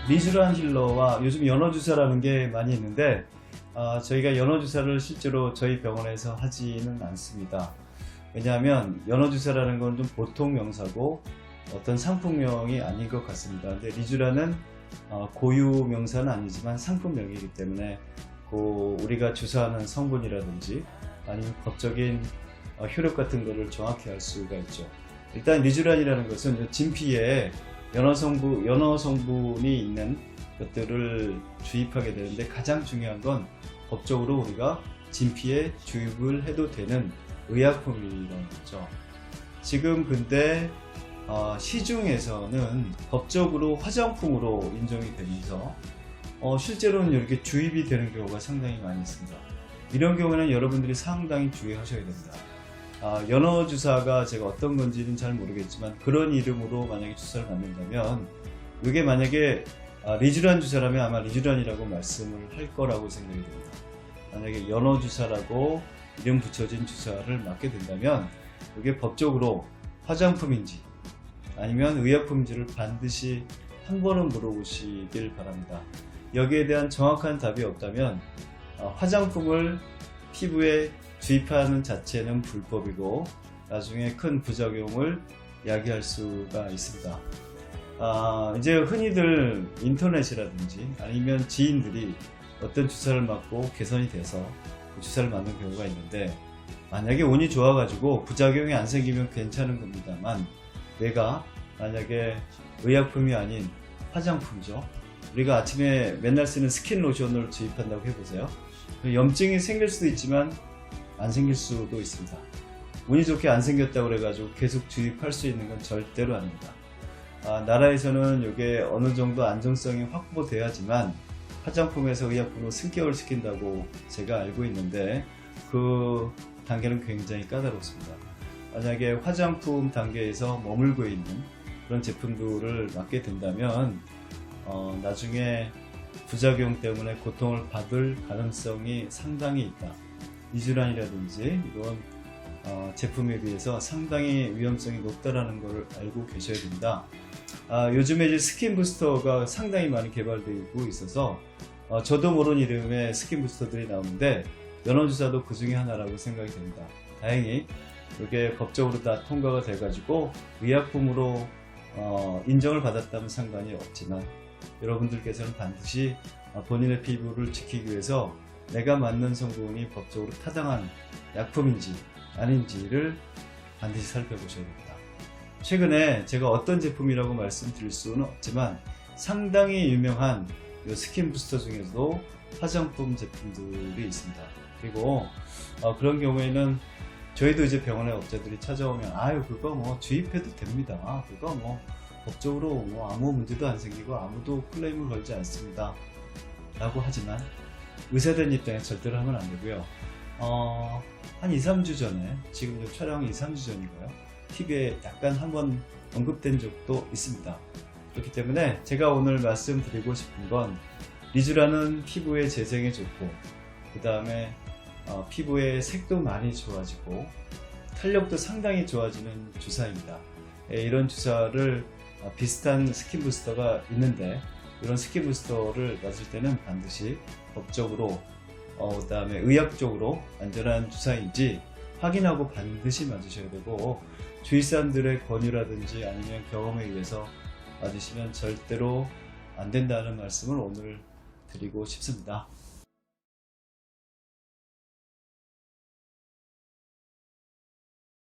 리쥬란 힐러와 요즘 연어주사라는 게 많이 있는데 저희가 연어주사를 실제로 저희 병원에서 하지는 않습니다. 왜냐하면 연어주사라는 건 좀 보통 명사고 어떤 상품명이 아닌 것 같습니다. 근데 리쥬란은 고유 명사는 아니지만 상품명이기 때문에 우리가 주사하는 성분이라든지 아니면 법적인 효력 같은 것을 정확히 알 수가 있죠. 일단 리쥬란이라는 것은 진피에 연어 성분이 있는 것들을 주입하게 되는데, 가장 중요한 건 법적으로 우리가 진피에 주입을 해도 되는 의약품이라는 거죠. 지금 근데 시중에서는 법적으로 화장품으로 인정이 되면서 실제로는 이렇게 주입이 되는 경우가 상당히 많이 있습니다. 이런 경우에는 여러분들이 상당히 주의하셔야 됩니다. 연어주사가 제가 어떤 건지는 잘 모르겠지만 그런 이름으로 만약에 주사를 맞는다면, 이게 만약에 리쥬란 주사라면 아마 리쥬란이라고 말씀을 할 거라고 생각이 됩니다. 만약에 연어주사라고 이름 붙여진 주사를 맞게 된다면 이게 법적으로 화장품인지 아니면 의약품인지를 반드시 한 번은 물어보시길 바랍니다. 여기에 대한 정확한 답이 없다면 화장품을 피부에 주입하는 자체는 불법이고 나중에 큰 부작용을 야기할 수가 있습니다. 이제 흔히들 인터넷이라든지 아니면 지인들이 어떤 주사를 맞고 개선이 돼서 그 주사를 맞는 경우가 있는데, 만약에 운이 좋아가지고 부작용이 안 생기면 괜찮은 겁니다만, 내가 만약에 의약품이 아닌 화장품이죠. 우리가 아침에 맨날 쓰는 스킨 로션을 주입한다고 해보세요. 염증이 생길 수도 있지만 안 생길 수도 있습니다. 운이 좋게 안 생겼다고 그래가지고 계속 주입할 수 있는 건 절대로 아닙니다. 나라에서는 이게 어느 정도 안정성이 확보돼야지만 화장품에서 의약품으로 승격을 시킨다고 제가 알고 있는데, 그 단계는 굉장히 까다롭습니다. 만약에 화장품 단계에서 머물고 있는 그런 제품들을 맞게 된다면 나중에 부작용 때문에 고통을 받을 가능성이 상당히 있다. 리쥬란이라든지 이런 제품에 비해서 상당히 위험성이 높다라는 걸 알고 계셔야 됩니다. 요즘에 이제 스킨 부스터가 상당히 많이 개발되고 있어서 저도 모르는 이름의 스킨 부스터들이 나오는데, 연어주사도 그 중에 하나라고 생각이 됩니다. 다행히 이게 법적으로 다 통과가 돼가지고 의약품으로 인정을 받았다면 상관이 없지만, 여러분들께서는 반드시 본인의 피부를 지키기 위해서 내가 맞는 성분이 법적으로 타당한 약품인지 아닌지를 반드시 살펴보셔야 됩니다. 최근에 제가 어떤 제품이라고 말씀드릴 수는 없지만 상당히 유명한 이 스킨 부스터 중에서도 화장품 제품들이 있습니다. 그리고 그런 경우에는 저희도 이제 병원에 업자들이 찾아오면 그거 뭐 주입해도 됩니다. 그거 뭐 법적으로 뭐 아무 문제도 안 생기고 아무도 클레임을 걸지 않습니다 라고 하지만, 의사된 입장에 절대로 하면 안 되고요. 한 2-3주 전에, 지금 촬영 2-3주 전이고요, TV에 약간 한번 언급된 적도 있습니다. 그렇기 때문에 제가 오늘 말씀드리고 싶은 건, 리쥬란은 피부에 재생에 좋고, 그 다음에 피부의 색도 많이 좋아지고 탄력도 상당히 좋아지는 주사입니다. 이런 주사를 비슷한 스킨 부스터가 있는데, 이런 스킨 부스터를 맞을 때는 반드시 법적으로 그 다음에 의학적으로 안전한 주사인지 확인하고 반드시 맞으셔야 되고, 주위 사람들의 권유라든지 아니면 경험에 의해서 맞으시면 절대로 안 된다는 말씀을 오늘 드리고 싶습니다.